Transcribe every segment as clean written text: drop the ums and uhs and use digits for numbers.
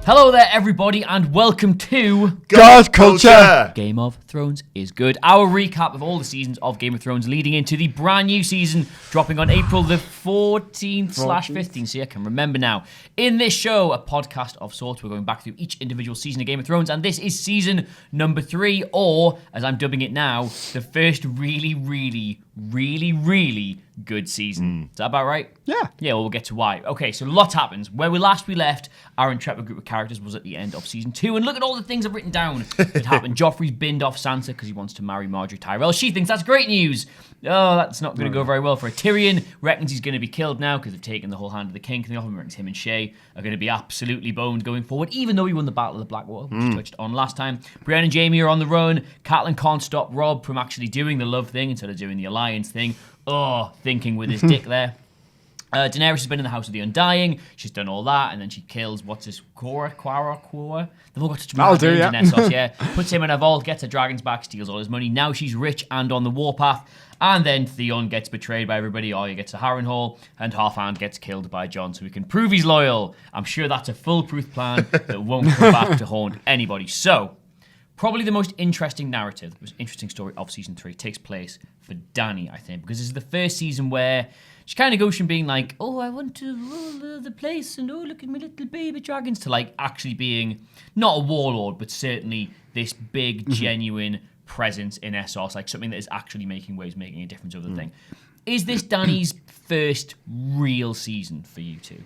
Hello there, everybody, and welcome to God Culture. Game of Thrones is good. Our recap of all the seasons of Game of Thrones leading into the brand new season dropping on April the 14th/15th. See, I can remember now. In this show, a podcast of sorts, we're going back through each individual season of Game of Thrones, and this is season number 3, or as I'm dubbing it now, the first really good season. Is that about right? Yeah. Yeah, well, we'll get to why. Okay, so a lot happens. Where we last left our intrepid group of characters was at the end of season 2, and look at all the things I've written down that happened. Joffrey's binned off Sansa because he wants to marry Margaery Tyrell. She thinks that's great news. Oh, that's not going to go very well for her. Tyrion reckons he's going to be killed now because they've taken the whole hand of the king. He often reckons him and Shay are going to be absolutely boned going forward, even though he won the Battle of the Blackwater, which we touched on last time. Brienne and Jaime are on the run. Catelyn can't stop Robb from actually doing the love thing instead of doing the alliance thing. Oh, thinking with his dick there. Daenerys has been in the House of the Undying. She's done all that, and then she kills, what's his, Quora? They've all got such names in Essos, yeah. Puts him in a vault, gets her dragons back, steals all his money. Now she's rich and on the warpath. And then Theon gets betrayed by everybody. Arya gets to Harrenhal, and Halfhand gets killed by Jon so he can prove he's loyal. I'm sure that's a foolproof plan that won't come back to haunt anybody. So, probably the most interesting narrative, the most interesting story of season 3 takes place for Dany, I think, because this is the first season where she kind of goes from being like, oh, I want to rule the place, and oh, look at my little baby dragons, to like actually being not a warlord, but certainly this big, genuine presence in Essos, like something that is actually making waves, making a difference over the thing. Is this Dany's first real season for you two?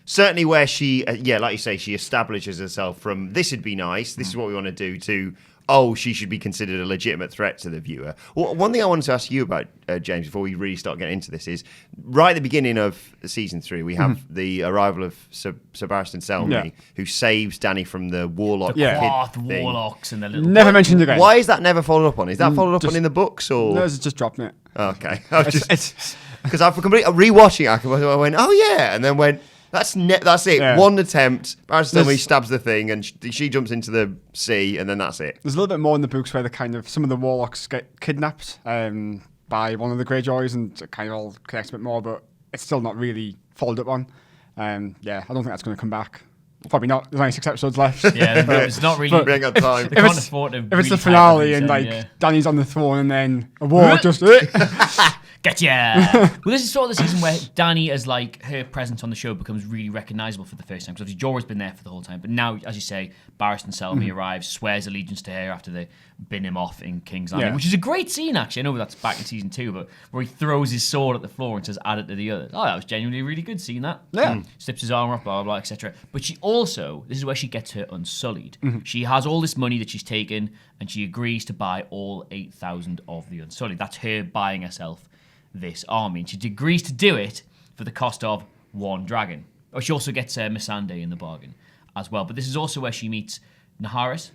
Certainly where she, like you say, she establishes herself from this would be nice, this is what we want to do, to, oh, she should be considered a legitimate threat to the viewer. Well, one thing I wanted to ask you about, James, before we really start getting into this is, right at the beginning of season 3, we have the arrival of Sir Barristan Selmy, who saves Dany from the warlock warlocks and the little... Never mentioned again. Why is that never followed up on? Is that followed up on in the books, or...? No, it's just dropping it. Okay. Because I've completely... Rewatching it, I went, oh yeah, and then went... That's it. Yeah. One attempt. Barristan Selmy stabs the thing, and she jumps into the sea, and then that's it. There's a little bit more in the books where some of the warlocks get kidnapped by one of the Greyjoys, and it kind of all connects a bit more, but it's still not really followed up on. I don't think that's going to come back. Probably not. There's only 6 episodes left. Yeah, it's not really. We ain't got time. If it's the finale and Dany's on the throne, and then a war just. Getcha! Well, this is sort of the season where Dany, as like her presence on the show, becomes really recognisable for the first time. Because obviously Jorah's been there for the whole time, but now, as you say, Barristan Selmy arrives, swears allegiance to her after they bin him off in King's Landing, which is a great scene actually. I know that's back in season 2, but where he throws his sword at the floor and says, "Add it to the others." Oh, that was genuinely a really good scene. That slips his armor off, blah blah blah, etc. But she also, this is where she gets her Unsullied. She has all this money that she's taken, and she agrees to buy all 8,000 of the Unsullied. That's her buying herself this army, and she agrees to do it for the cost of 1 dragon. Or she also gets Missandei in the bargain as well. But this is also where she meets Naharis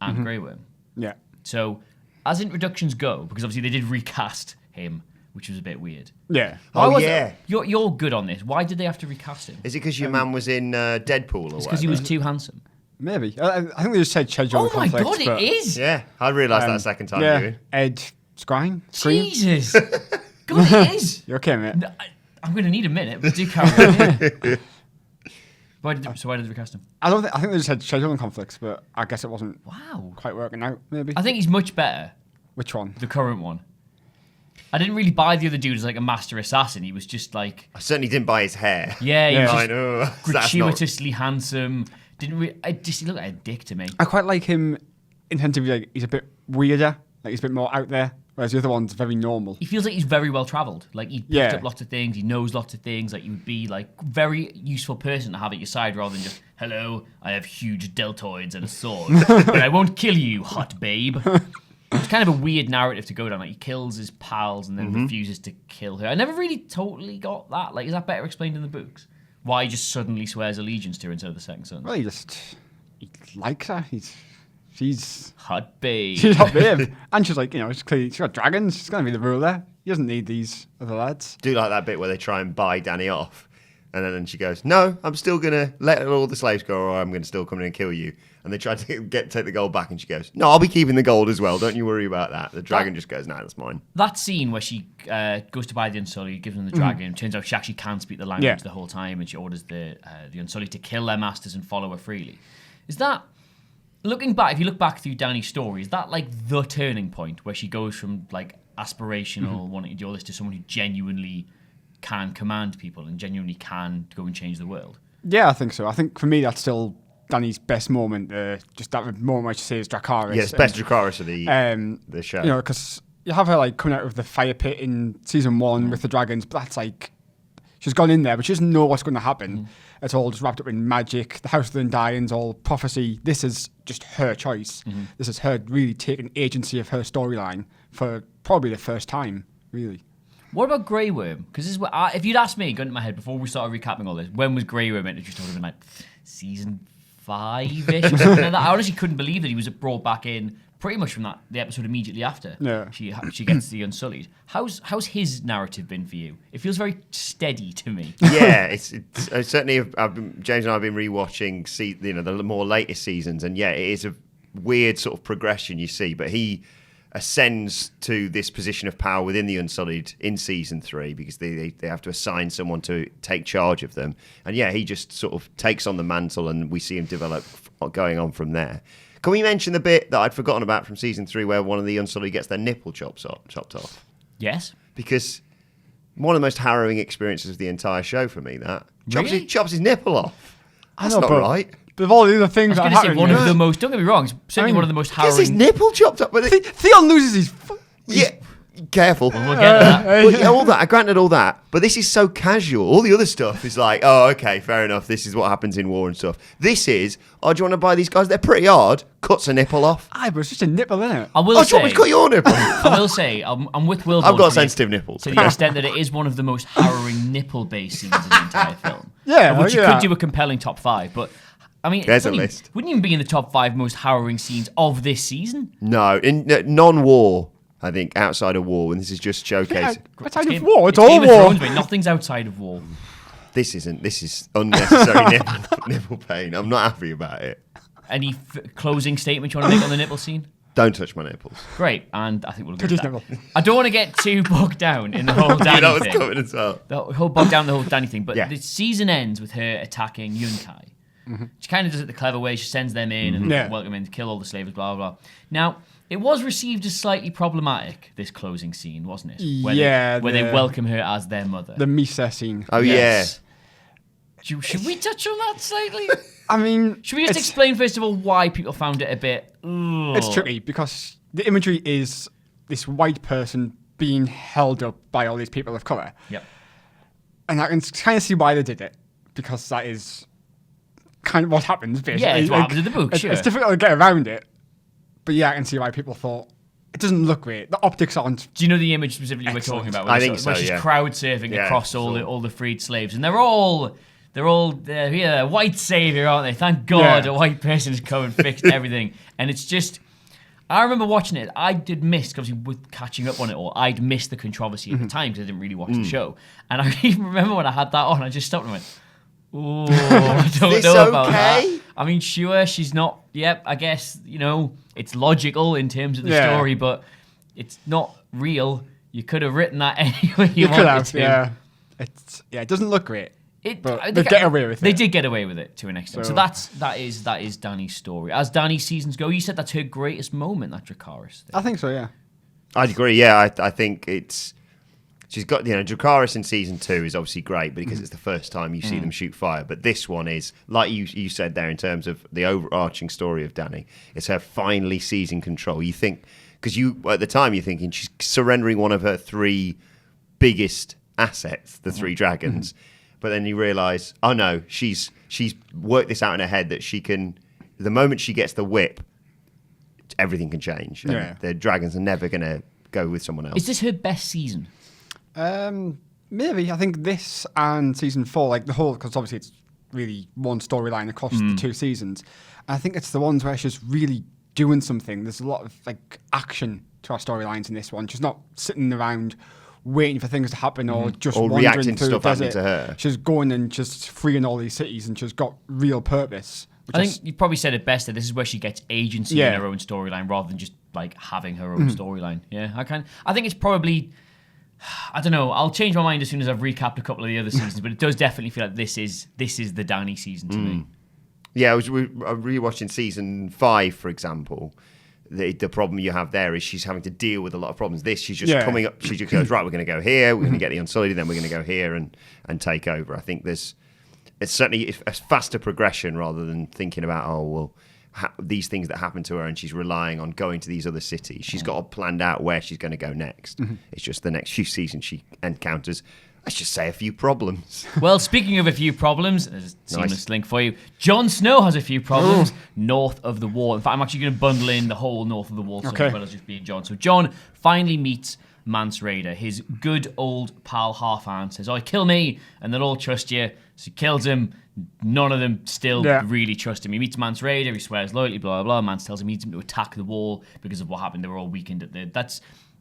and Grey Worm. Yeah. So, as introductions go, because obviously they did recast him, which was a bit weird. Yeah. You're good on this. Why did they have to recast him? Is it because your man was in Deadpool or because he was too handsome. Maybe. I think they just said scheduling conflicts. Oh my god, it is! Yeah, I realised that second time. Yeah. Ed Skrein? Jesus! God, it is! You're okay, mate. No, I'm going to need a minute, but do carry on. Why did they recast him? I think they just had scheduling conflicts, but I guess it wasn't Wow. quite working out, maybe. I think he's much better. Which one? The current one. I didn't really buy the other dude as like a master assassin. He was just like... I certainly didn't buy his hair. Yeah, he was I know. gratuitously handsome. He looked like a dick to me. I quite like him in terms of like, he's a bit weirder. Like he's a bit more out there. Whereas the other one's very normal. He feels like he's very well travelled. Like he picked up lots of things. He knows lots of things. Like he would be like very useful person to have at your side rather than just, hello, I have huge deltoids and a sword, but I won't kill you, hot babe. It's kind of a weird narrative to go down. Like he kills his pals and then refuses to kill her. I never really totally got that. Like, is that better explained in the books? Why he just suddenly swears allegiance to her instead of the second son? Well, he likes her. She's hot babe. She's hot babe. And she's like, she's got dragons. She's going to be the ruler. He doesn't need these other lads. Do like that bit where they try and buy Dany off. And then she goes, no, I'm still going to let all the slaves go, or I'm going to still come in and kill you. And they try to take the gold back, and she goes, no, I'll be keeping the gold as well. Don't you worry about that. The dragon just goes, no, that's mine. That scene where she goes to buy the Unsullied, gives them the dragon, turns out she actually can't speak the language the whole time, and she orders the Unsullied to kill their masters and follow her freely. Is that, looking back, if you look back through Dany's story, is that like the turning point where she goes from like aspirational, wanting to do all this, to someone who genuinely can command people and genuinely can go and change the world? Yeah, I think so. I think for me that's still Dany's best moment. Just that moment where she says Dracarys. Yes, best Dracarys of the show. You know, because you have her like coming out of the fire pit in season 1 with the dragons, but that's like she's gone in there, but she doesn't know what's going to happen. It's all just wrapped up in magic. The House of the Undying's all prophecy. This is just her choice. This is her really taking agency of her storyline for probably the first time, really. What about Grey Worm? Because this is what if you'd asked me, going to my head before we started recapping all this, when was Grey Worm introduced? I would have been like season 5-ish or something like that. I honestly couldn't believe that he was brought back in pretty much from the episode immediately after. Yeah. She gets the Unsullied. How's his narrative been for you? It feels very steady to me. Yeah, it's certainly. James and I have been rewatching, the more latest seasons, and yeah, it is a weird sort of progression you see. But he ascends to this position of power within the Unsullied in season 3 because they have to assign someone to take charge of them. And yeah, he just sort of takes on the mantle, and we see him develop going on from there. Can we mention the bit that I'd forgotten about from season 3 where one of the Unsullied gets their nipple chopped off? Yes. Because one of the most harrowing experiences of the entire show for me, that. Really? Chops his nipple off. That's not right. But of all the other things I was that going to say happen, one of the most. Don't get me wrong. It's certainly one of the most He gets his harrowing. nipple chopped up. But Theon loses his... yeah, careful. We'll get to that. Well, yeah, all that. Granted, all that, but this is so casual. All the other stuff is like, oh, okay, fair enough. This is what happens in war and stuff. This is, oh, do you want to buy these guys? They're pretty hard. Cuts a nipple off. Aye, but it's just a nipple, innit? I will Oh, do you want me to cut your nipple? I will say, I'm with Wilbourn. I've got sensitive nipples. To the extent that it is one of the most harrowing nipple-based scenes in the entire film. Yeah, Of which you yeah. could do a compelling top 5, but I mean, There's a wouldn't list. Wouldn't even be in the top 5 most harrowing scenes of this season. No, in non-war, I think, outside of war, and this is just showcase. Outside of war, it's all Game of war. Thrones, mate. Nothing's outside of war. This is unnecessary nipple pain. I'm not happy about it. Any closing statement you want to make on the nipple scene? Don't touch my nipples. Great, and I think we'll Touch agree his with that. nipple. I don't want to get too bogged down in the whole Yeah, that Dany was thing. coming as well. The whole bogged down the whole Dany thing, but Yeah. the season ends with her attacking Yunkai. She kind of does it the clever way. She sends them in and Yeah. welcome in to kill all the slaves, blah, blah, blah. Now, it was received as slightly problematic, this closing scene, wasn't it? Where they welcome her as their mother. The Misa scene. Oh, Yes. Should we touch on that slightly? I mean... Should we just it's- explain, first of all, why people found it a bit... ugh? It's tricky because the imagery is this white person being held up by all these people of colour. Yep. And I can kind of see why they did it because that is kind of what happens, basically. Yeah, it's what happens in the book, sure. It's difficult to get around it. But yeah, I can see why people thought it doesn't look great. The optics aren't... Do you know the image specifically Excellent. we're talking about? I think so, Where she's yeah. crowd surfing Yeah, across all sure. the freed slaves. And they're all white savior, aren't they? Thank God Yeah. a white person has come and fixed everything. And it's just... I remember watching it. I did miss, because with catching up on it all, I'd missed the controversy at the time because I didn't really watch the show. And I even remember when I had that on, I just stopped and went, oh, I don't this know about that. okay? I mean, sure, she's not... Yep, I guess, it's logical in terms of the Yeah. story, but it's not real. You could have written that any way you could wanted have, to. yeah. It doesn't look great. But they get away with it. They did get away with it to an extent. So So- that is Dany's story. As Dany's seasons go, you said that's her greatest moment, that Dracarys thing. I think so, yeah. I'd agree. Yeah, I think she's got Dracarys in season 2 is obviously great because it's the first time you see them shoot fire. But this one is like you said there in terms of the overarching story of Dany. It's her finally seizing control. You think because at the time you're thinking she's surrendering one of her 3 biggest assets, the 3 dragons. But then you realise, oh no, she's worked this out in her head that she can. The moment she gets the whip, everything can change. And Yeah. the dragons are never going to go with someone else. Is this her best season? Maybe. I think this and season 4, like the whole, because obviously it's really one storyline across the 2 seasons. I think it's the ones where she's really doing something. There's a lot of like action to our storylines in this one. She's not sitting around waiting for things to happen or just Or wandering reacting to through stuff the happening desert. to her. She's going and just freeing all these cities, and she's got real purpose. I think you probably said it best that this is where she gets agency in her own storyline rather than just like having her own storyline. Yeah, I think it's probably, I don't know. I'll change my mind as soon as I've recapped a couple of the other seasons, but it does definitely feel like this is the Dany season to me. Yeah, I was rewatching season 5, for example. The problem you have there is she's having to deal with a lot of problems. This, she's just coming up. She just goes, right, we're going to go here. We're going to get the Unsullied, then we're going to go here and take over. I think it's certainly a faster progression rather than thinking about, these things that happen to her and she's relying on going to these other cities. She's got planned out where she's going to go next. It's just the next few seasons she encounters, let's just say, a few problems. Well, speaking of a few problems, there's a seamless link for you. Jon Snow has a few problems north of the wall. In fact, I'm actually going to bundle in the whole north of the wall as well as just being Jon. So Jon finally meets Mance Rayder. His good old pal Halfhand says, kill me and they'll all trust you. So he kills him. None of them still really trust him. He meets Mance Rayder. He swears loyalty, blah, blah, blah. Mance tells him he needs him to attack the wall because of what happened. They were all weakened at the...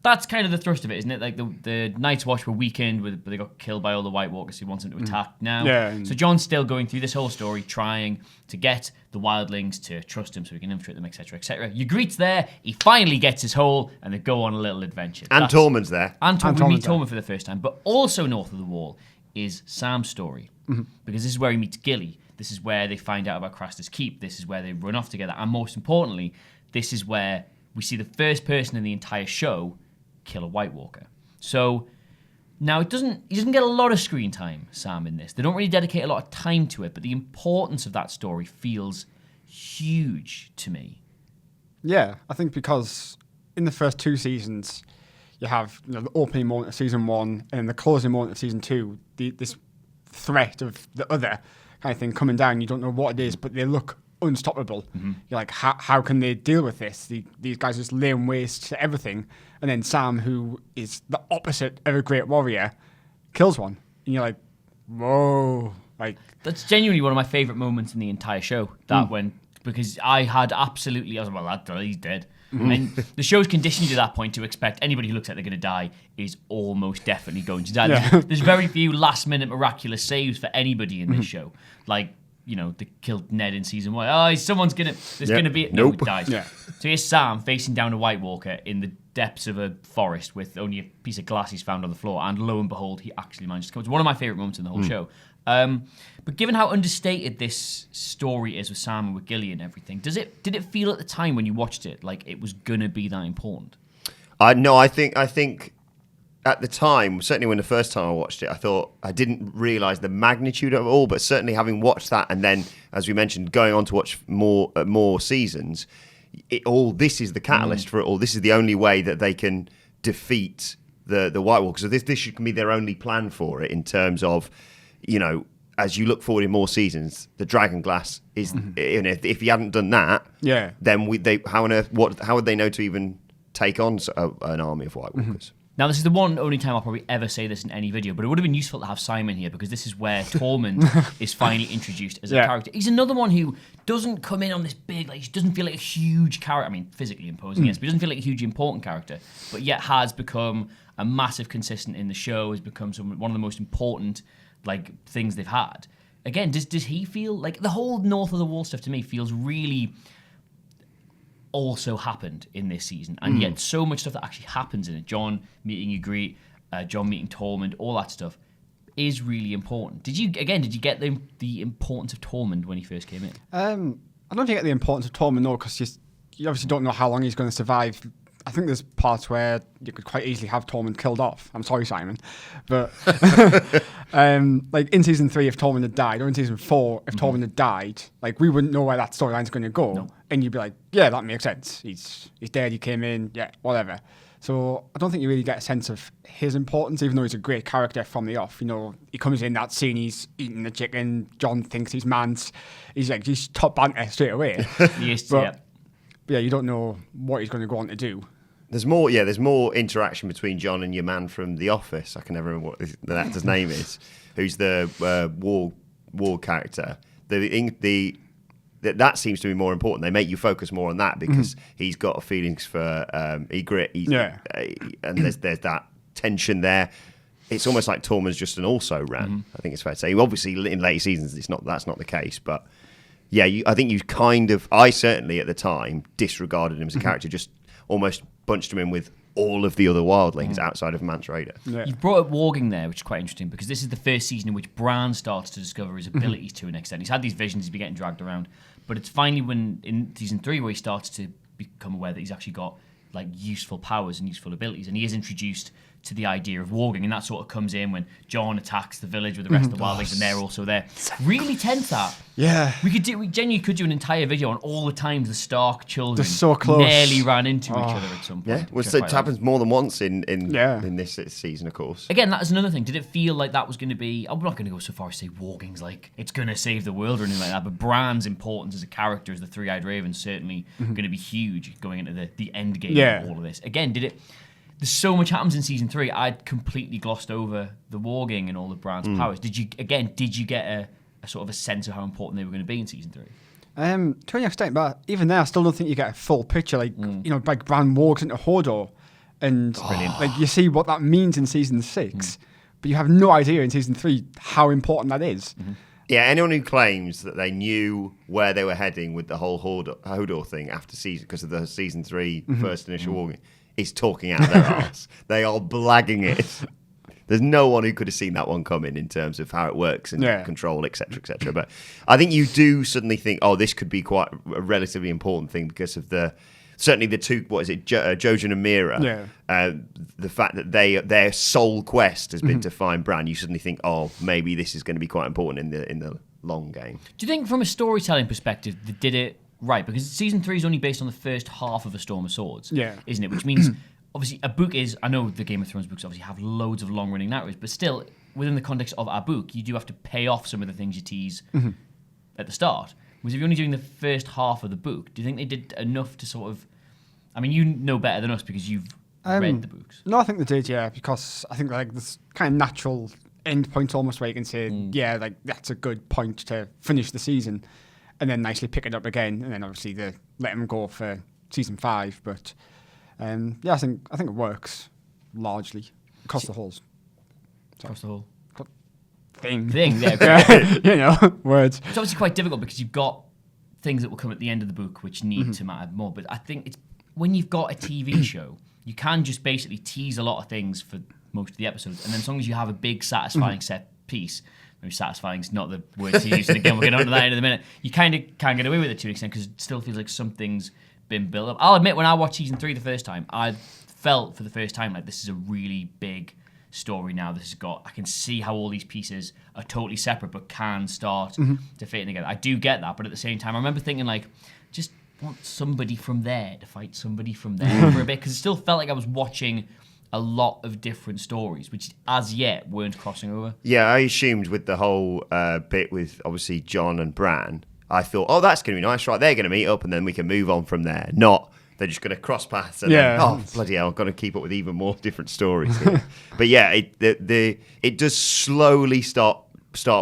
That's kind of the thrust of it, isn't it? Like the Night's Watch were weakened, but they got killed by all the White Walkers. He wants them to attack now. Yeah. So Jon's still going through this whole story, trying to get the wildlings to trust him so he can infiltrate them, etc., etc. Ygritte's there. He finally gets his hole, and they go on a little adventure. And Tormund's there. And we meet Tormund for the first time. But also north of the wall is Sam's story, because this is where he meets Gilly. This is where they find out about Craster's Keep. This is where they run off together. And most importantly, this is where we see the first person in the entire show kill a White Walker. So now he doesn't get a lot of screen time, Sam, in this. They don't really dedicate a lot of time to it, but the importance of that story feels huge to me. Yeah, I think because in the first 2 seasons, you have the opening moment of season 1 and then the closing moment of season 2, this threat of the other kind of thing coming down. You don't know what it is, but they look unstoppable. You're like, how can they deal with this? These guys just laying waste to everything. And then Sam, who is the opposite of a great warrior, kills one. And you're like, whoa. Like, that's genuinely one of my favourite moments in the entire show. That because I had absolutely... I was like, well, he's dead. And the show's conditioned you at that point to expect anybody who looks like they're going to die is almost definitely going to die. Yeah. There's very few last-minute miraculous saves for anybody in this show. Like, they killed Ned in season 1. There's going to be... No, he dies. Yeah. So here's Sam facing down a White Walker in the depths of a forest with only a piece of glass he's found on the floor, and lo and behold, he actually managed to come. It's one of my favourite moments in the whole show. But given how understated this story is with Sam and with Gilly and everything, did it feel at the time when you watched it like it was going to be that important? No, I think at the time, certainly when the first time I watched it, I thought I didn't realise the magnitude of it all, but certainly having watched that and then, as we mentioned, going on to watch more seasons, this is the catalyst for it all. This is the only way that they can defeat the White Walkers. So this should be their only plan for it in terms of, as you look forward in more seasons, the Dragon Glass is, if he hadn't done that, then how would they know to even take on an army of White Walkers? Now, this is the one only time I'll probably ever say this in any video, but it would have been useful to have Simon here because this is where Tormund is finally introduced as a character. He's another one who doesn't come in on this big, he doesn't feel like a huge character. I mean, physically imposing, yes, but he doesn't feel like a hugely important character, but yet has become a massive consistent in the show, has become one of the most important things they've had. Again, does he feel like the whole North of the Wall stuff to me feels really also happened in this season, and yet so much stuff that actually happens in it. Jon meeting Ygritte, Jon meeting Tormund, all that stuff is really important. Did you get the importance of Tormund when he first came in? I don't think you get the importance of Tormund, no, because you obviously don't know how long he's going to survive. I think there's parts where you could quite easily have Tormund killed off. I'm sorry, Simon. But in season 3, if Tormund had died, or in season 4, if Tormund had died, we wouldn't know where that storyline's going to go. No. And you'd be like, yeah, that makes sense. He's dead, he came in, yeah, whatever. So I don't think you really get a sense of his importance, even though he's a great character from the off. He comes in that scene, he's eating the chicken, Jon thinks he's Mance. He's top banter straight away. He is, but yeah, you don't know what he's going to go on to do. There's more interaction between Jon and your man from The Office. I can never remember what the actor's name is, who's the war character. That seems to be more important. They make you focus more on that because he's got feelings for Ygritte. And there's tension there. It's almost like Tormund's just an also ran. I think it's fair to say. Obviously, in later seasons, that's not the case. But yeah, I think I certainly at the time disregarded him as a character, just almost bunched him in with all of the other wildlings outside of Mance Rayder. Yeah. You've brought up warging there, which is quite interesting because this is the first season in which Bran starts to discover his abilities to an extent. He's had these visions, he's been getting dragged around, but it's finally when in season 3 where he starts to become aware that he's actually got like useful powers and useful abilities, and he is introduced to the idea of warging, and that sort of comes in when Jon attacks the village with the rest of the wildlings, and they're also there. Really tense that. Yeah. We genuinely could do an entire video on all the times the Stark children They're so close. nearly ran into each other at some point. Yeah, well, it happens more than once in this season, of course. Again, that is another thing. Did it feel like that was going to be... I'm not going to go so far as to say warging's like it's going to save the world or anything like that, but Bran's importance as a character as the Three-Eyed Raven is certainly going to be huge going into the end game of all of this. Again, there's so much happens in season 3. I'd completely glossed over the warging and all of Bran's powers. Did you get a sort of a sense of how important they were going to be in season 3? To an extent, but even there, I still don't think you get a full picture. Like like Bran walks into Hodor, and like you see what that means in season 6, but you have no idea in season 3 how important that is. Yeah, anyone who claims that they knew where they were heading with the whole Hodor thing after season because of the season 3 first initial warging is talking out of their arse. They are blagging it. There's no one who could have seen that one coming in terms of how it works and control, etc., etc. But I think you do suddenly think, this could be quite a relatively important thing because of certainly the two, Jojen and Mira. Yeah. The fact that their sole quest has been to find Bran. You suddenly think, maybe this is going to be quite important in the long game. Do you think, from a storytelling perspective, they did it right? Because season 3 is only based on the first half of A Storm of Swords, isn't it? Which means, obviously, a book is... I know the Game of Thrones books obviously have loads of long-running narratives, but still, within the context of a book, you do have to pay off some of the things you tease at the start. Whereas if you're only doing the first half of the book, do you think they did enough to sort of... I mean, you know better than us because you've read the books. No, I think they did, yeah, because I think like this kind of natural end point almost where you can say, like that's a good point to finish the season, and then nicely pick it up again, and then obviously they let them go for season 5. But I think it works largely across the whole thing. Yeah, words. It's obviously quite difficult because you've got things that will come at the end of the book which need to matter more. But I think it's when you've got a TV show, you can just basically tease a lot of things for most of the episodes, and then as long as you have a big satisfying set piece. Maybe satisfying is not the word to use, and again we'll get onto that in a minute. You kind of can get away with it to an extent because it still feels like something's been built up. I'll admit, when I watched season 3 the first time, I felt for the first time like this is a really big story now. I can see how all these pieces are totally separate but can start to fit in together. I do get that, but at the same time I remember thinking like, just want somebody from there to fight somebody from there for a bit, because it still felt like I was watching a lot of different stories, which as yet weren't crossing over. Yeah, I assumed with the whole bit with obviously Jon and Bran, I thought, that's going to be nice, right? They're going to meet up and then we can move on from there. Not they're just going to cross paths and then, bloody hell, I've got to keep up with even more different stories. But yeah, it does slowly start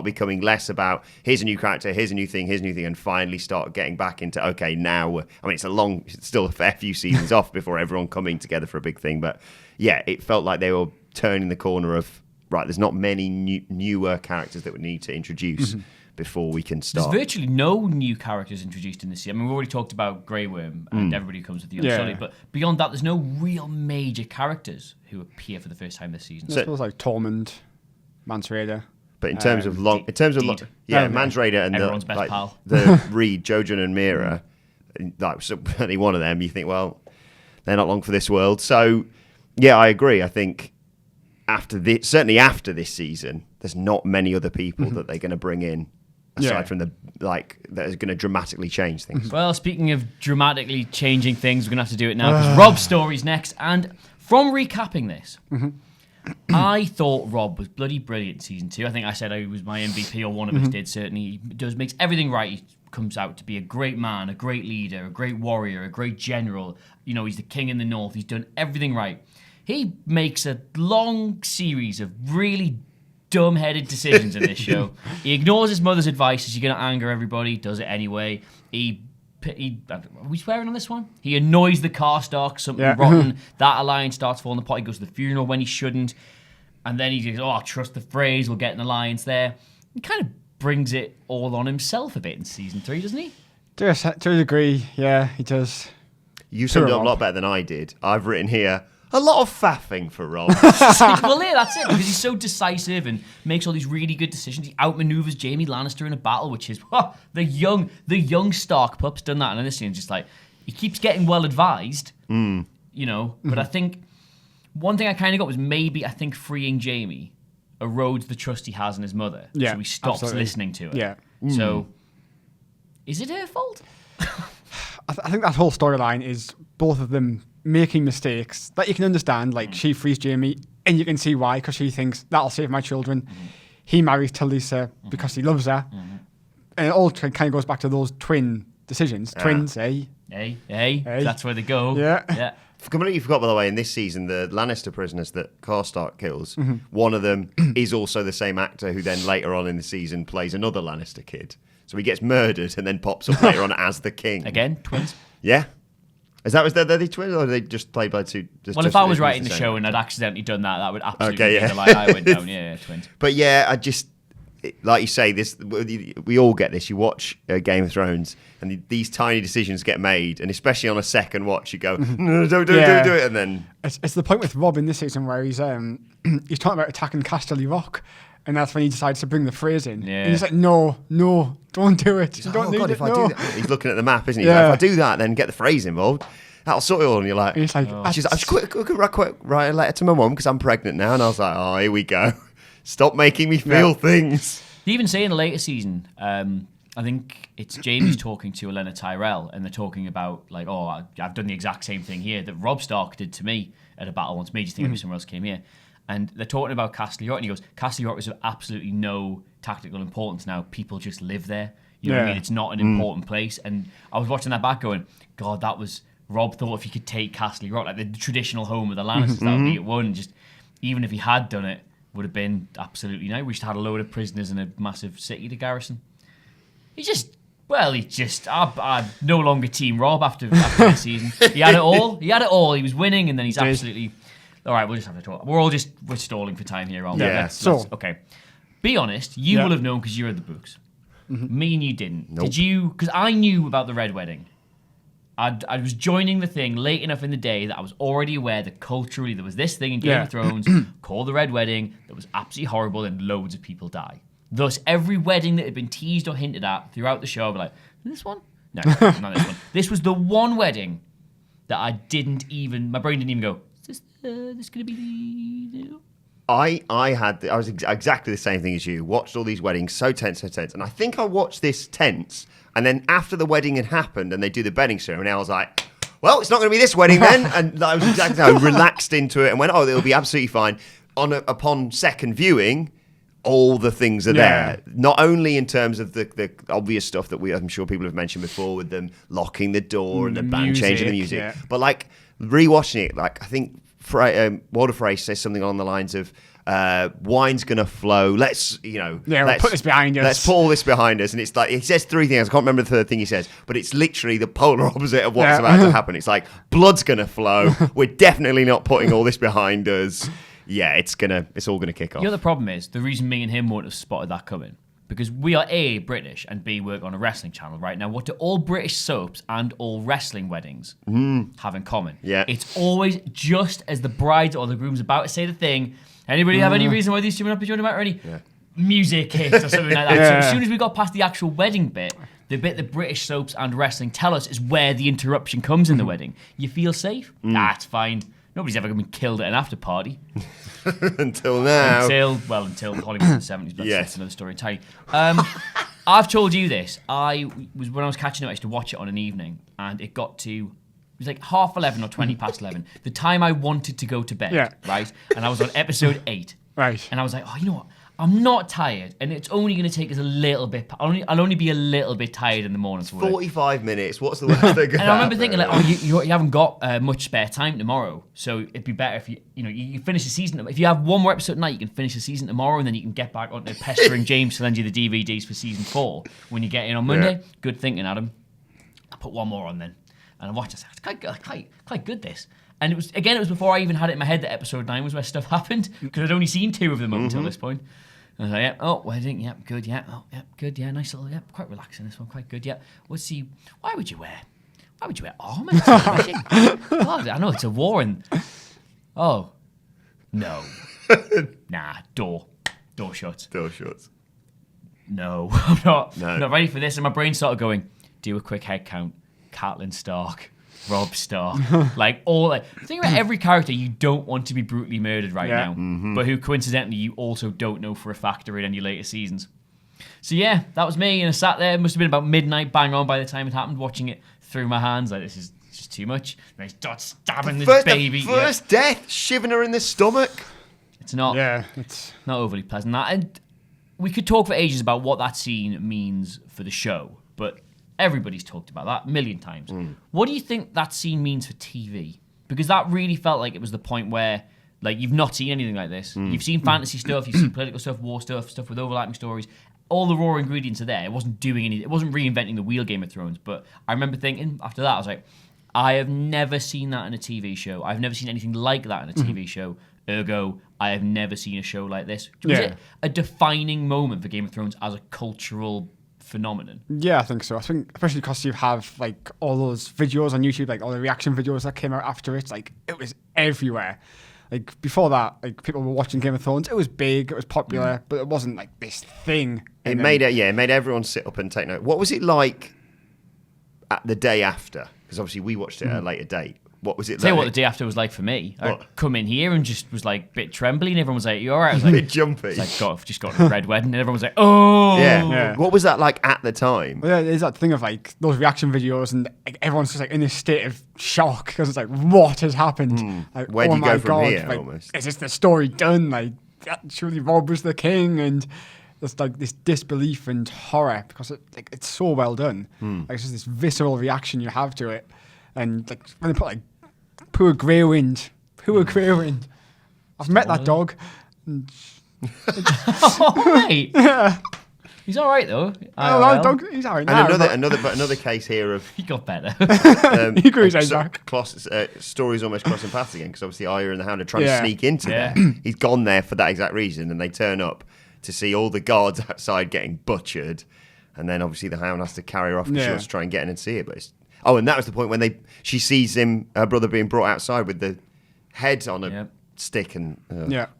becoming less about here's a new character, here's a new thing, and finally start getting back into now. I mean, it's still a fair few seasons off before everyone coming together for a big thing, but yeah, it felt like they were turning the corner of there's not many newer characters that we need to introduce before we can start. There's virtually no new characters introduced in this season. I mean, we've already talked about Grey Worm and everybody who comes with the Unsullied, but beyond that, there's no real major characters who appear for the first time this season. So, I suppose like Tormund, Mance Rayder. But in terms of Mance Rayder and everyone's best pal, the Reed, Jojen and Mira, certainly one of them, you think, well, they're not long for this world. So, yeah, I agree. I think certainly after this season, there's not many other people that they're going to bring in aside from that is going to dramatically change things. Well, speaking of dramatically changing things, we're going to have to do it now because Rob's story's next. And from recapping this, I thought Rob was bloody brilliant in season 2. I think I said he was my MVP, or one of us did, certainly. He makes everything right. He comes out to be a great man, a great leader, a great warrior, a great general. He's the king in the north. He's done everything right. He makes a long series of really dumb-headed decisions in this show. He ignores his mother's advice. Is he going to anger everybody? Does it anyway. He are we swearing on this one? He annoys the Karstark, something rotten. That alliance starts falling apart. He goes to the funeral when he shouldn't. And then he goes, I'll trust the phrase, we'll get an alliance there. He kind of brings it all on himself a bit in season 3, doesn't he? To a degree, yeah, he does. You summed it up a lot better than I did. I've written here, a lot of faffing for Rob. Well, yeah, that's it, because he's so decisive and makes all these really good decisions. He outmaneuvers Jaime Lannister in a battle, which is, the young Stark pup's done that, and in this scene, just like, he keeps getting well advised, but I think one thing I kind of got was maybe, I think, freeing Jaime erodes the trust he has in his mother, so he stops listening to her. Yeah. So, is it her fault? I think that whole storyline is both of them making mistakes that you can understand. Like, she frees Jaime, and you can see why, because she thinks, that'll save my children. He marries Talisa because he loves her. And it all kind of goes back to those twin decisions. Twins, eh? Hey, that's where they go. Yeah. Completely forgot, by the way, in this season, the Lannister prisoners that Karstark kills, one of them is also the same actor who then later on in the season plays another Lannister kid. So he gets murdered and then pops up later on as the king. Again, twins. Yeah. Is that, they're the twins, or are they just played by two? If I was writing the show and I'd accidentally done that, that would absolutely be the line I went down. Yeah, twins. But yeah, I just, like you say, this we all get this. You watch Game of Thrones, and these tiny decisions get made, and especially on a second watch, you go, no, don't do it, and then it's the point with Rob in this season where he's talking about attacking Casterly Rock, and that's when he decides to bring the phrase in. Yeah. And he's like, no, don't do it. You don't need it. I do that. He's looking at the map, isn't he? He's like, if I do that, then get the phrase involved. That'll sort it all. And you're like, I just quick write a letter to my mum because I'm pregnant now. And I was like, oh, here we go. Stop making me feel things. They even say in a later season, I think it's Jaime's talking to Olenna Tyrell, and they're talking about, like, I've done the exact same thing here that Robb Stark did to me at a battle once, made you think maybe someone else came here. And they're talking about Castle York, and he goes, Castle York is of absolutely no tactical importance now. People just live there. You know what I mean? It's not an important place. And I was watching that back going, God, that was... Rob thought if he could take Castle Rock, like the traditional home of the Lannisters, that would be at one. Just even if he had done it, would have been absolutely nice. We just had a load of prisoners in a massive city to garrison. I no longer team Rob after this season. He had it all. He was winning, and then he's absolutely. All right, we'll just have to talk. We're stalling for time here, aren't we? Yeah. Okay. Be honest. You will have known because you read the books. Me and you didn't. Nope. Did you? Because I knew about the Red Wedding. I was joining the thing late enough in the day that I was already aware that culturally there was this thing in Game of Thrones called the Red Wedding that was absolutely horrible and loads of people die. Thus, every wedding that had been teased or hinted at throughout the show, I'd be like, this one? No, not this one. This was the one wedding that my brain didn't even go, is this going to be the... I was exactly the same thing as you. Watched all these weddings, so tense. And I think I watched this tense. And then after the wedding had happened and they do the bedding ceremony, I was like, well, it's not going to be this wedding then. And I was exactly how I relaxed into it and went, it'll be absolutely fine. Upon second viewing, all the things are there. Not only in terms of the obvious stuff that I'm sure people have mentioned before with them locking the door and the band changing the music. But like rewatching it, like I think Walder Frey says something along the lines of, wine's gonna flow. Let's put this behind us. Let's put all this behind us. And it's like he says three things. I can't remember the third thing he says, but it's literally the polar opposite of what's about to happen. It's like blood's gonna flow. We're definitely not putting all this behind us. Yeah, it's all gonna kick off. The other problem is the reason me and him wouldn't have spotted that coming because we are A, British, and B, work on a wrestling channel right now. What do all British soaps and all wrestling weddings have in common? Yeah, it's always just as the bride or the groom's about to say the thing. Anybody have any reason why these two would not be joined about, or any music hits or something like that? So as soon as we got past the actual wedding bit, the bit that British soaps and wrestling tell us is where the interruption comes in the wedding. You feel safe? That's fine. Nobody's ever been killed at an after party. Until now. Until Hollywood in the 70s. But that's another story entirely. I've told you this. When I was catching up, I used to watch it on an evening, and it got to... It was like 11:30 or 20 past 11. The time I wanted to go to bed, right? And I was on episode 8. Right. And I was like, you know what? I'm not tired, and it's only going to take us a little bit. I'll only be a little bit tired in the morning. 45 minutes. What's the worst thing? And I remember thinking, you haven't got much spare time tomorrow, so it'd be better if you finish the season. If you have one more episode tonight, you can finish the season tomorrow, and then you can get back onto pestering James to lend you the DVDs for season 4 when you get in on Monday. Good thinking, Adam. I put one more on then. And I watched it. It's quite good, this. And it was before I even had it in my head that episode 9 was where stuff happened, because I'd only seen 2 of them up until this point. And I was like, yeah, oh, wedding, yeah, good, yeah, oh, yeah, good, yeah, nice little, yeah, quite relaxing, this one, quite good, yeah. Let's see, why would you wear armour? God, I know it's a war and, oh, no. Nah, door shut. Door shut. No, I'm not ready for this. And my brain started going, do a quick head count. Catelyn Stark, Robb Stark, think about every character you don't want to be brutally murdered now, but who coincidentally you also don't know for a fact are in any later seasons. So yeah, that was me, and I sat there. It must have been about midnight, bang on by the time it happened, watching it through my hands. Like, this is just too much. And he starts stabbing this baby. First death, shivering her in the stomach. It's not. Yeah, it's not overly pleasant. And we could talk for ages about what that scene means for the show, but everybody's talked about that a million times. What do you think that scene means for TV? Because that really felt like it was the point where, like, you've not seen anything like this. You've seen fantasy stuff, you've seen political stuff, war stuff with overlapping stories. All the raw ingredients are there. It wasn't doing anything. It wasn't reinventing the wheel, Game of Thrones. But I remember thinking after that, I was like, I have never seen that in a TV show. I've never seen anything like that in a TV show. Ergo, I have never seen a show like this. Was it a defining moment for Game of Thrones as a cultural phenomenon? Yeah, I think so. I think especially because you have like all those videos on YouTube, like all the reaction videos that came out after it, like it was everywhere. Like before that, like people were watching Game of Thrones. It was big, it was popular, but it wasn't like this thing. It made everyone sit up and take note. What was it like at the day after? Because obviously we watched it at a later date. What was it like? Tell you what the day after was like for me. I come in here and just was like a bit trembly, and everyone was like, "You all right?" I was like, a bit jumpy. It's like, I've just got a red wedding, and everyone was like, "Oh." Yeah. What was that like at the time? Well, yeah, there's that thing of like those reaction videos, and like, everyone's just like in this state of shock because it's like, what has happened? Like, Where do you go from here? Like, almost. Is this the story done? Like, surely Robb was the king, and there's like this disbelief and horror because it's so well done. Like it's just this visceral reaction you have to it, and like when they put like poor Grey Wind. I've met that dog. Right. Yeah. He's all right though. Dog, he's all right now. And another case here of he got better. He grew his back. Stories almost crossing paths again because obviously Arya and the Hound are trying to sneak into there. He's gone there for that exact reason, and they turn up to see all the guards outside getting butchered, and then obviously the Hound has to carry her off because she wants to try and get in and see it, but it's. Oh, and that was the point when she sees her brother being brought outside with the head on a stick, and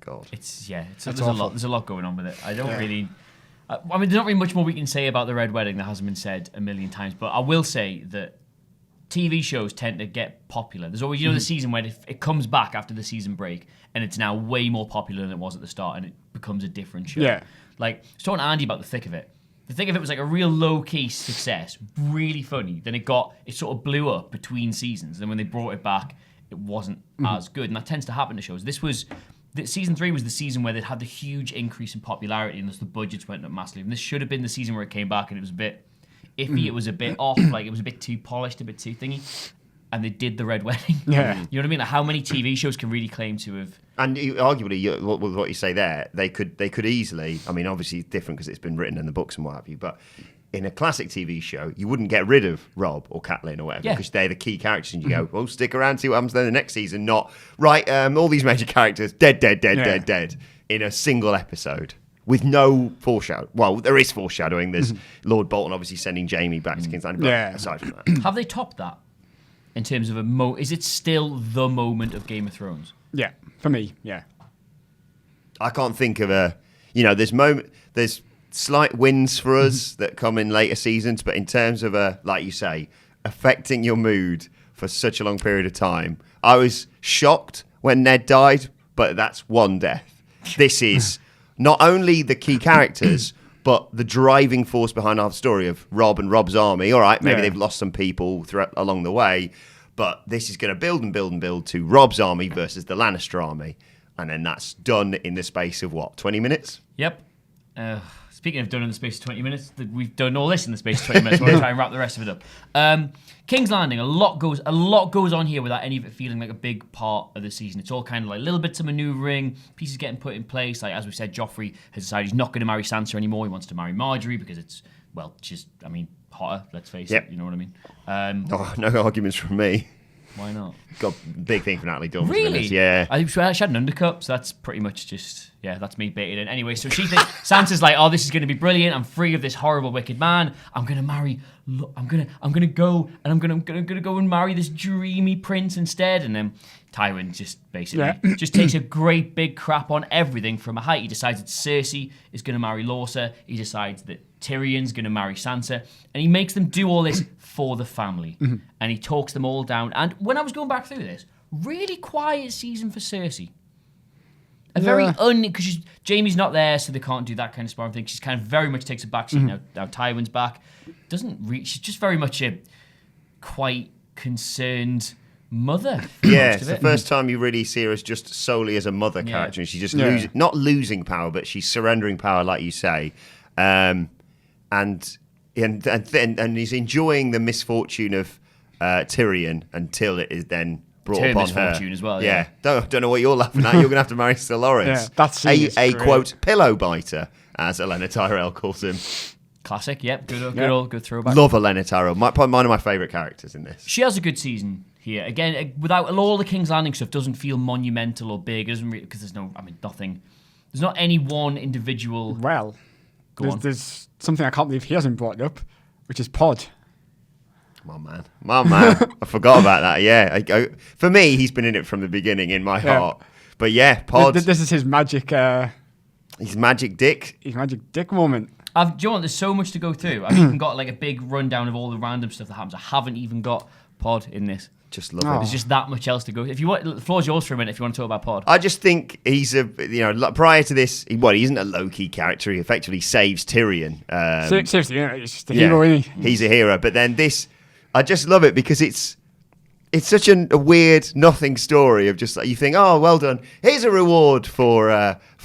God, there's a lot going on with it. I don't really. I mean, there's not really much more we can say about the Red Wedding that hasn't been said a million times, but I will say that TV shows tend to get popular. There's always, the season where it comes back after the season break, and it's now way more popular than it was at the start, and it becomes a different show. Yeah. Like, I was talking to Andy about The Thick of It. The Thick of It was like a real low-key success, really funny. Then it sort of blew up between seasons. Then when they brought it back, it wasn't as good. And that tends to happen to shows. Season 3 was the season where they had the huge increase in popularity and the budgets went up massively. And this should have been the season where it came back and it was a bit iffy. It was a bit off, like it was a bit too polished, a bit too thingy. And they did the Red Wedding. Yeah. You know what I mean? Like how many TV shows can really claim to have... And arguably, with what you say there, they could easily... I mean, obviously it's different because it's been written in the books and what have you, but in a classic TV show, you wouldn't get rid of Robb or Catelyn or whatever because they're the key characters and you go, well, stick around, see what happens then the next season, not, all these major characters, dead in a single episode. With no foreshadow. Well, there is foreshadowing. There's Lord Bolton obviously sending Jaime back to King's Landing, but aside from that. Have they topped that? In terms of is it still the moment of Game of Thrones? Yeah, for me, yeah. I can't think of there's slight wins for us that come in later seasons, but in terms of like you say, affecting your mood for such a long period of time, I was shocked when Ned died, but that's one death. This is not only the key characters, but the driving force behind our story of Robb and Robb's army. All right, maybe they've lost some people along the way, but this is going to build and build and build to Robb's army versus the Lannister army. And then that's done in the space of, 20 minutes? Yep. Speaking of done in the space of 20 minutes, we've done all this in the space of 20 minutes. We're going to try and wrap the rest of it up. King's Landing, a lot goes on here without any of it feeling like a big part of the season. It's all kind of like little bits of manoeuvring, pieces getting put in place. Like, as we said, Joffrey has decided he's not going to marry Sansa anymore. He wants to marry Marjorie because it's, hotter, let's face Yep. it, you know what I mean? No arguments from me. Why not? Got a big thing for Natalie Dormer. Really? Yeah. I she had an undercut, so that's pretty much just that's me baited in. Anyway, so she thinks Sansa's like, oh, this is going to be brilliant. I'm free of this horrible wicked man. I'm gonna marry. I'm gonna go and I'm gonna go and marry this dreamy prince instead. And then Tywin just basically just takes a great big crap on everything from a height. He decides that Cersei is gonna marry Lorsa. He decides that Tyrion's going to marry Sansa, and he makes them do all this for the family, and he talks them all down. And when I was going back through this, really quiet season for Cersei. Very because Jaime's not there, so they can't do that kind of sparring thing. She's kind of very much takes a backseat now Tywin's back. She's just very much a quite concerned mother. Yeah, it's the first time you really see her as just solely as a mother character, and she's just not losing power, but she's surrendering power, like you say. And he's enjoying the misfortune of Tyrion until it is then brought upon her. Misfortune as well. Yeah, don't know what you're laughing at. You're gonna have to marry Sir Lawrence. That's a quote pillow biter, as Olenna Tyrell calls him. Classic. Yep. Good throwback. Love Olenna Tyrell. Probably one of my favourite characters in this. She has a good season here. Again, without all the King's Landing stuff, doesn't feel monumental or big. It doesn't because there's nothing. There's not any one individual. Well. There's something I can't believe he hasn't brought up, which is Pod. Come on, man. I forgot about that. Yeah, for me, he's been in it from the beginning in my heart. But yeah, Pod. This is his magic. His magic dick. His magic dick moment. Do you know what? There's so much to go through. I've even got like a big rundown of all the random stuff that happens. I haven't even got Pod in this. Just love it. There's just that much else to go. If you want, the floor's yours for a minute. If you want to talk about Pod, I just think he's prior to this, he isn't a low-key character. He effectively saves Tyrion. Seriously, he's just a hero, isn't he? He's a hero. But then this, I just love it because it's such a weird nothing story of just like you think, oh, well done. Here's a reward for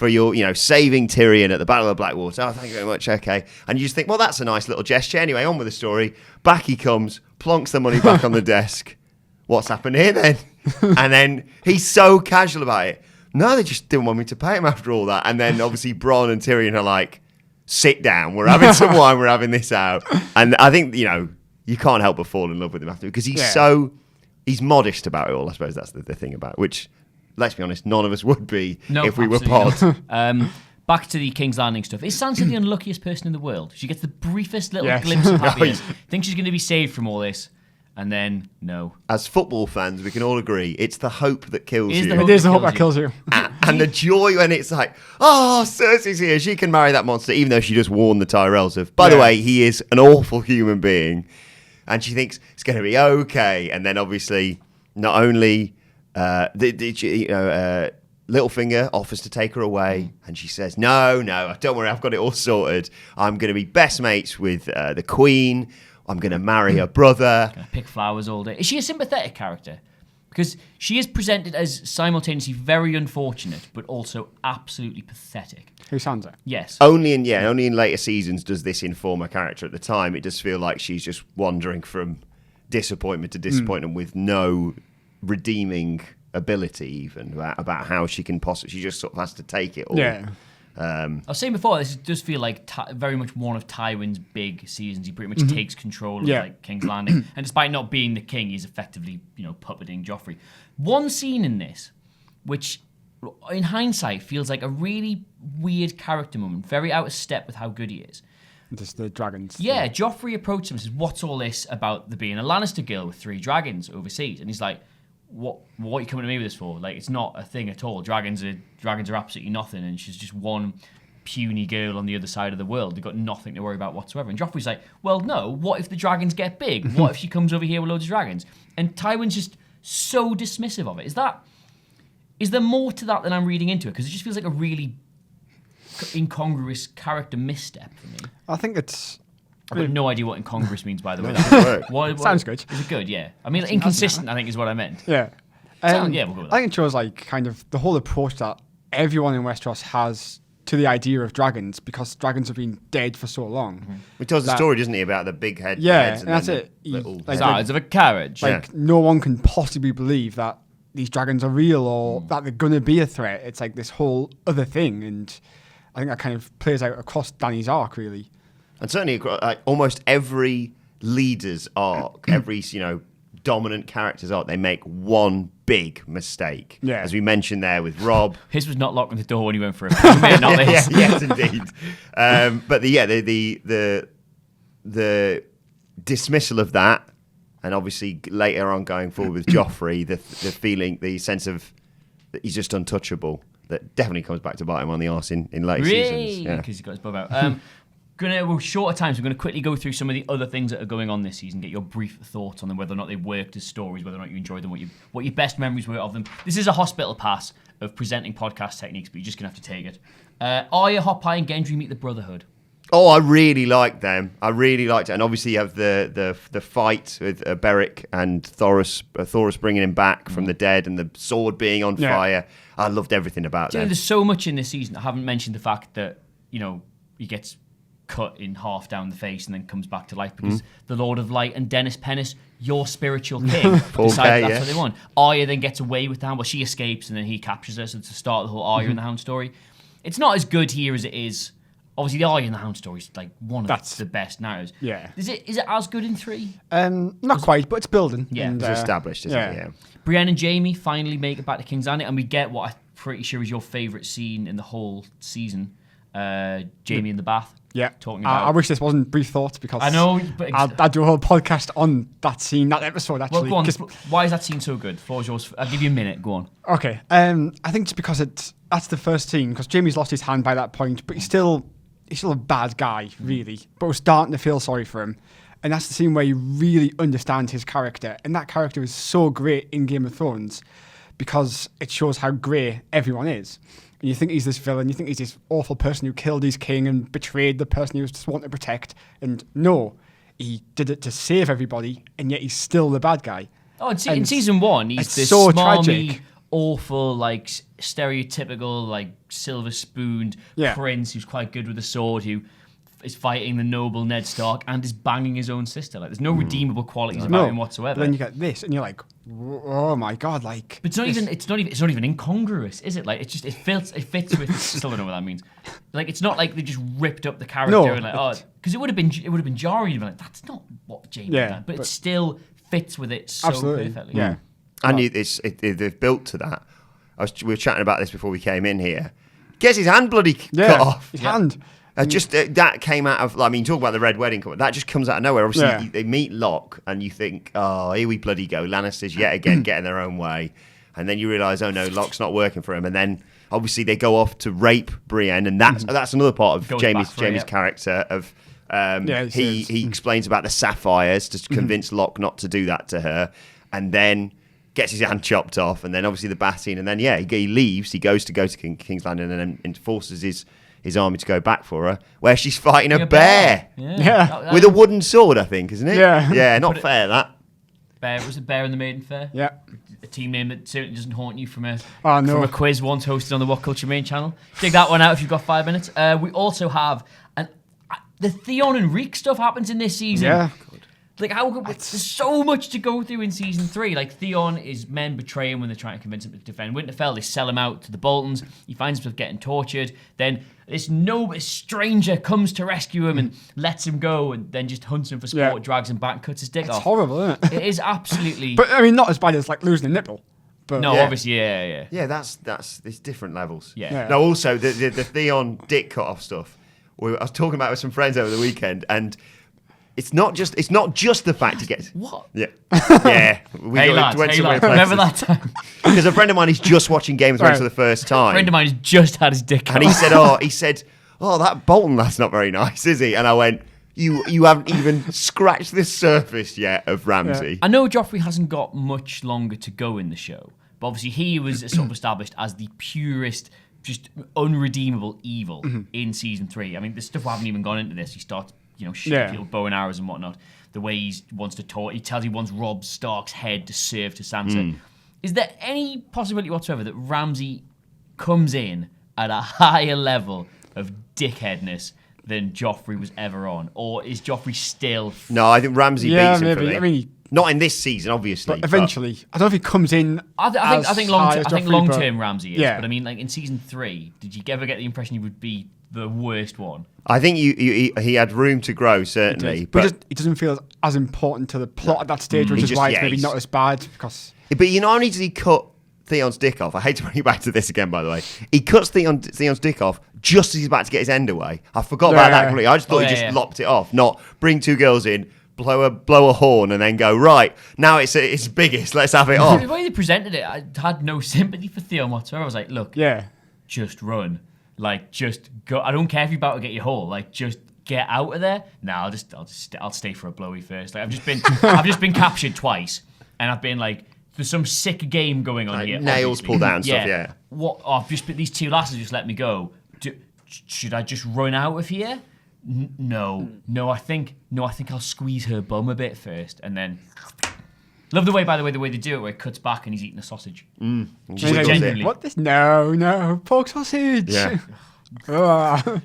your saving Tyrion at the Battle of Blackwater. Oh, thank you very much. Okay, and you just think, well, that's a nice little gesture. Anyway, on with the story. Back he comes, plonks the money back on the desk. What's happened here then? And then he's so casual about it. No, they just didn't want me to pay him after all that. And then obviously Bronn and Tyrion are like, sit down. We're having some wine. We're having this out. And I think, you can't help but fall in love with him after because he's modest about it all. I suppose that's the thing about it, which, let's be honest, none of us would be if we were Pod. Back to the King's Landing stuff. Is Sansa the unluckiest person in the world? She gets the briefest little glimpse of happiness. Thinks she's going to be saved from all this. And then, no. As football fans, we can all agree it's the hope that kills you. It is the hope that kills you. And the joy when it's like, oh, Cersei's here. She can marry that monster, even though she just warned the Tyrells of, by the way, he is an awful human being. And she thinks it's going to be okay. And then, obviously, not only Littlefinger offers to take her away. And she says, no, don't worry. I've got it all sorted. I'm going to be best mates with the Queen. I'm going to marry her brother. Going to pick flowers all day. Is she a sympathetic character? Because she is presented as simultaneously very unfortunate, but also absolutely pathetic. Who Sansa? Yes. Only in later seasons does this inform her character. At the time, it does feel like she's just wandering from disappointment to disappointment with no redeeming ability, even about how she can possibly. She just sort of has to take it all. Yeah. I was saying before, this does feel like very much one of Tywin's big seasons. He pretty much takes control of like King's Landing, and despite not being the king, he's effectively puppeting Joffrey. One scene in this, which in hindsight feels like a really weird character moment, very out of step with how good he is. Just the dragons. Yeah, Joffrey approaches him and says, "What's all this about there being a Lannister girl with 3 dragons overseas?" And he's like, What are you coming to me with this for? Like, it's not a thing at all. Dragons are absolutely nothing, and she's just one puny girl on the other side of the world. They've got nothing to worry about whatsoever. And Joffrey's like, well, no, what if the dragons get big? What if she comes over here with loads of dragons? And Tywin's just so dismissive of it. Is there more to that than I'm reading into it? Because it just feels like a really incongruous character misstep for me. I think it's... I've got no idea what incongruous means, by the way. What, sounds good. Is it good? Yeah. I mean, inconsistent, I think, is what I meant. Yeah. We'll go with that. I think it shows, like, kind of the whole approach that everyone in Westeros has to the idea of dragons, because dragons have been dead for so long. Mm-hmm. He tells the story, doesn't he, about the big heads? Yeah, and that's it. Size of a carriage. Like, no one can possibly believe that these dragons are real or that they're going to be a threat. It's like this whole other thing, and I think that kind of plays out across Dany's arc, really. And certainly almost every leader's arc, every dominant character's arc, they make one big mistake. Yeah. As we mentioned there with Rob. His was not locking the door when he went for it. Not this. Yes, indeed. But the dismissal of that, and obviously later on going forward with Joffrey, the feeling, the sense of that he's just untouchable, that definitely comes back to bite him on the arse in later seasons. Yeah, because he's got his bow out. We're short of time, so we're going to quickly go through some of the other things that are going on this season, get your brief thoughts on them, whether or not they worked as stories, whether or not you enjoyed them, what your best memories were of them. This is a hospital pass of presenting podcast techniques, but you're just going to have to take it. Arya, Hot Pie, and Gendry meet the Brotherhood. Oh, I really liked them. I really liked it. And obviously you have the fight with Beric and Thoros bringing him back from the dead and the sword being on fire. I loved everything about that. There's so much in this season. I haven't mentioned the fact that, he gets cut in half down the face and then comes back to life because the Lord of Light and Dennis Pennis, your spiritual king, decided that's what they want. Arya then gets away with the Hound. Well, she escapes and then he captures her, so it's the start of the whole Arya and the Hound story. It's not as good here as it is. Obviously, the Arya and the Hound story is like one of the best narratives. Yeah. Is it as good in 3? Not quite, but it's building. Yeah. It's established, isn't it? Yeah. Brienne and Jaime finally make it back to King's Landing, and we get what I'm pretty sure is your favourite scene in the whole season. Jaime in the bath. Yeah. Talking about. I wish this wasn't brief thoughts because I know, but I'll do a whole podcast on that scene, that episode actually. Well, go on. Why is that scene so good? The floor is yours. I'll give you a minute. Go on. Okay. I think it's because that's the first scene, because Jaime's lost his hand by that point, but he's still a bad guy, really. But we're starting to feel sorry for him. And that's the scene where you really understand his character. And that character is so great in Game of Thrones because it shows how grey everyone is. And you think he's this villain, you think he's this awful person who killed his king and betrayed the person he was just wanting to protect. And no, he did it to save everybody, and yet he's still the bad guy. Oh, in season 1, he's this so smarmy, tragic. awful, like stereotypical, like silver-spooned prince who's quite good with a sword, who is fighting the noble Ned Stark and is banging his own sister. Like, there's no redeemable qualities about him whatsoever. But then you get this, and you're like, oh my god, like. But it's not even incongruous, is it? Like, it fits with. Still don't know what that means. Like, it's not like they just ripped up the character and like, because it would have been jarring to be like, that's not what Jaime did. But it still fits with it so perfectly. Yeah. And they've built to that. We were chatting about this before we came in here. Gets his hand bloody cut off. His hand. That came out of. Talk about the Red Wedding. That just comes out of nowhere. Obviously, they meet Locke, and you think, "Oh, here we bloody go." Lannisters yet again getting their own way, and then you realise, "Oh no, Locke's not working for him." And then obviously they go off to rape Brienne, and that's another part of Jaime's character. Of he explains about the sapphires to convince Locke not to do that to her, and then gets his hand chopped off, and then obviously the bath scene, and then he leaves. He goes to King's Landing, and then forces his army to go back for her, where she's fighting a bear. Yeah. With a wooden sword, I think, isn't it? Yeah. Yeah, not fair, that. Bear was a Bear in the Maiden Fair. Yeah. A team name that certainly doesn't haunt you from a quiz once hosted on the What Culture main channel. Dig that one out if you've got 5 minutes. We also have the Theon and Reek stuff happens in this season. Yeah. Like, there's so much to go through in season 3. Like, Theon is men betray him when they're trying to convince him to defend Winterfell. They sell him out to the Boltons. He finds himself getting tortured. Then this stranger comes to rescue him and lets him go, and then just hunts him for sport, drags him back, and cuts his dick off. It's horrible, isn't it? It is absolutely. But I mean, not as bad as like losing a nipple. But obviously, yeah. Yeah, that's there's different levels. Yeah. No, also the Theon dick cut off stuff. I was talking about it with some friends over the weekend, and. It's not just the fact he gets. What? Yeah. Yeah. Hey lads, remember that time? Because a friend of mine is just watching Game of Thrones for the first time. A friend of mine has just had his dick cut. And he said, that Bolton lad's not very nice, is he? And I went, you haven't even scratched the surface yet of Ramsay. Yeah. I know Joffrey hasn't got much longer to go in the show, but obviously he was sort of established as the purest, just unredeemable evil in season 3. I mean, the stuff we haven't even gone into this. He starts shoot people with bow and arrows and whatnot. The way he wants to talk, he tells he wants Robb Stark's head to serve to Sansa. Is there any possibility whatsoever that Ramsay comes in at a higher level of dickheadness than Joffrey was ever on? Or is Joffrey still... No, I think Ramsay beats him for me. I mean, not in this season, obviously. But eventually. I don't know if he comes in I think long-term Joffrey, Ramsay is. Yeah. But I mean, like in season 3, did you ever get the impression he would be the worst one. I think he had room to grow, certainly. But he doesn't feel as important to the plot at that stage, which is why it's maybe not as bad. Because But not only does he cut Theon's dick off, I hate to bring you back to this again, by the way. He cuts Theon's dick off just as he's about to get his end away. I forgot about that completely. I just thought he just lopped it off, not bring two girls in, blow a horn, and then go, right, now it's biggest, let's have it off. The way they presented it, I had no sympathy for Theon whatsoever. I was like, look, just run. Like, just go. I don't care if you're about to get your hole. Like, just get out of there. No, I'll stay for a blowy first. Like, I've just been captured twice, and I've been like, there's some sick game going on here. Nails pulled out and stuff. Yeah. What? Oh, these two lasses just let me go. Should I just run out of here? No. I think I'll squeeze her bum a bit first, and then. Love the way they do it, where it cuts back and he's eating a sausage. Genuinely. What this? No, pork sausage. Yeah.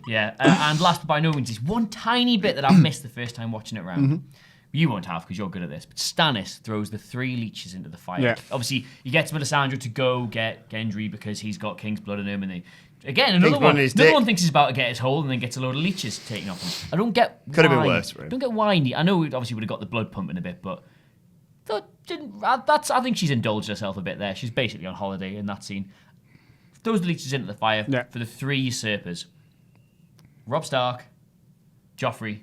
Yeah, and last but by no means is one tiny bit that I missed the first time watching it round. You won't have because you're good at this, but Stannis throws the 3 leeches into the fire. Yeah. Obviously, he gets Melisandre to go get Gendry because he's got King's blood in him, and another one thinks he's about to get his hole and then gets a load of leeches taken off him. I don't get Could have been worse for him. Don't get why. I know we obviously would have got the blood pumping a bit, but I think she's indulged herself a bit there. She's basically on holiday in that scene. Throws the leeches into the fire for the 3 usurpers. Robb Stark, Joffrey.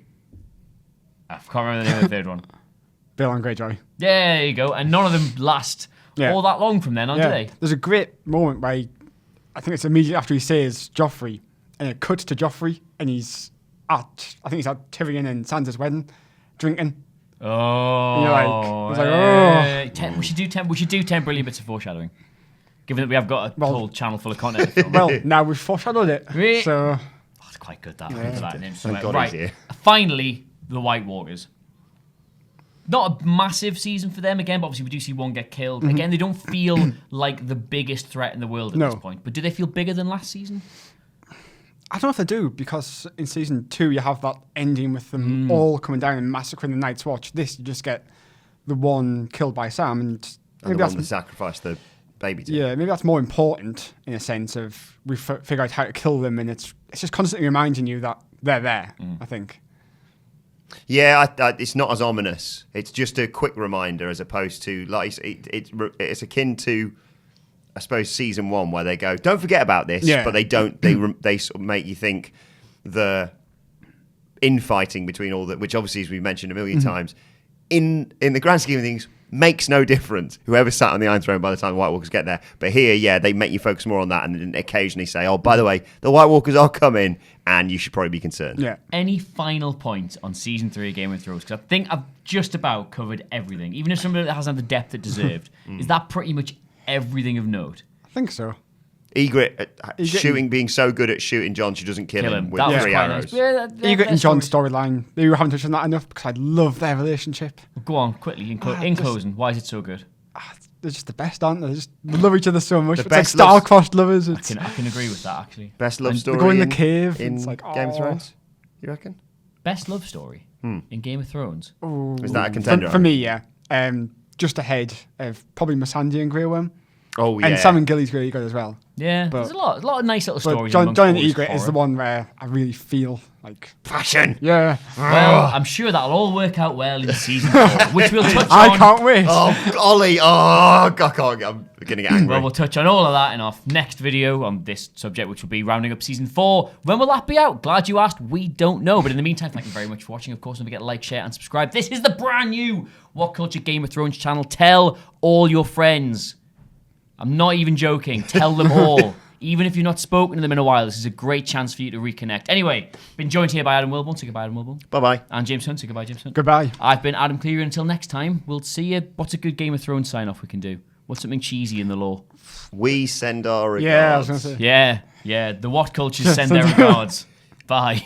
I can't remember the name of the third one. Balon Greyjoy. Yeah, there you go. And none of them last all that long from then on, do they? There's a great moment where I think it's immediately after he says Joffrey, and it cuts to Joffrey, and he's at Tyrion and Sansa's wedding, drinking. Oh, and you're like, we should do 10 brilliant bits of foreshadowing. Given that we have got a whole channel full of content. Well, now we've foreshadowed it. So it's quite good that. Right. Finally, the White Walkers. Not a massive season for them again, but obviously we do see one get killed. Again, they don't feel like the biggest threat in the world at this point. But do they feel bigger than last season? I don't know if they do, because in season 2 you have that ending with them all coming down and massacring the Night's Watch. This, you just get the one killed by Sam, and maybe that's the sacrifice the baby to. Yeah, maybe that's more important in a sense of we figure out how to kill them, and it's just constantly reminding you that they're there. I think. Yeah, it's not as ominous. It's just a quick reminder, as opposed to like it's akin to, I suppose, season 1, where they go, don't forget about this, but they don't. They sort of make you think the infighting between all that, which obviously, as we've mentioned a million times, in the grand scheme of things, makes no difference. Whoever sat on the Iron Throne by the time the White Walkers get there. But here, they make you focus more on that, and then occasionally say, oh, by the way, the White Walkers are coming, and you should probably be concerned. Yeah. Any final points on season 3 of Game of Thrones? Because I think I've just about covered everything. Even if somebody hasn't had the depth it deserved. Is that pretty much everything of note? I think so. Ygritte being so good at shooting Jon, she doesn't kill him with 3 arrows. Nice. Ygritte and Jon's storyline, maybe we haven't touched on that enough, because I love their relationship. Go on, quickly, in closing, why is it so good? They're just the best, aren't they? They just love each other so much. It's like star-crossed lovers. I can agree with that, actually. Best love story they go in the cave. in it's like, Game of Thrones, you reckon? Best love story in Game of Thrones? Ooh. Is that a contender? For me, yeah. Just ahead of probably Missandei and Grey Worm. Oh, yeah. And Sam and Gilly's really good as well. Yeah, there's a lot of nice little stories. Jon and Ygritte is the one where I really feel like passion. Yeah. Well, I'm sure that'll all work out well in season 4, which we'll touch on. I can't wait. Oh, Ollie. Oh, God, I'm going to get angry. Well, we'll touch on all of that in our next video on this subject, which will be rounding up season 4. When will that be out? Glad you asked. We don't know. But in the meantime, thank you very much for watching. Of course, don't forget to like, share, and subscribe. This is the brand new What Culture Game of Thrones channel. Tell all your friends. I'm not even joking. Tell them all. Even if you've not spoken to them in a while, this is a great chance for you to reconnect. Anyway, been joined here by Adam Wilbourn. Say goodbye, Adam Wilbourn. Bye-bye. And James Hunt. Say goodbye, James Hunt. Goodbye. I've been Adam Clery. Until next time, we'll see you. What's a good Game of Thrones sign-off we can do? What's something cheesy in the law? We send our regards. Yeah, I was going to say. Yeah. The What Cultures send their regards. Bye.